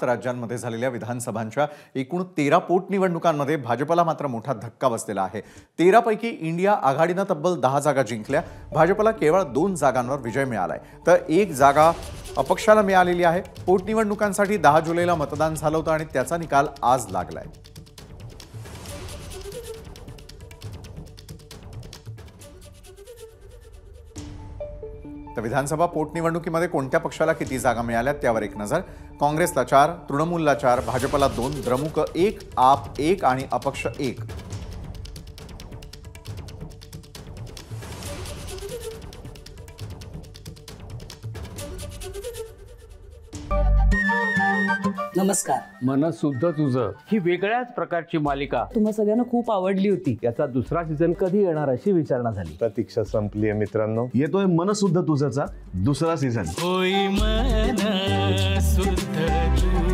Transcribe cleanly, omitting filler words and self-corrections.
राज्यांमध्ये झालेल्या विधानसभांच्या एकूण 13 पोटनिवडणुकांमध्ये भाजपला मात्र मोठा धक्का बसलेला आहे। 13 पैकी इंडिया आघाडीनं तब्बल 10 जागा जिंकल्या। भाजपला केवळ 2 जागांवर विजय मिळालाय, तर 1 जागा अपक्षाला मिळालेली आहे। पोटनिवडणुकांसाठी 10 जुलैला मतदान झालं होतं आणि त्याचा निकाल आज लागलाय। तर विधानसभा पोटनिवडणुकीमध्ये कोणत्या पक्षाला किती जागा मिळाल्या त्यावर एक नजर। काँग्रेसला 4, तृणमूलला 4, भाजपला 2, द्रमुक 1, आप 1 आणि अपक्ष 1। नमस्कार। मन सुद्धा तुझं ही वेगळ्याच प्रकारची मालिका तुम्हा सगळ्यांना खूप आवडली होती। याचा दुसरा सीझन कधी येणार अशी विचारणा झाली। प्रतीक्षा संपली आहे मित्रांनो, येतोय मन सुद्धा तुझाचा दुसरा सीझन। होई मन सुद्धा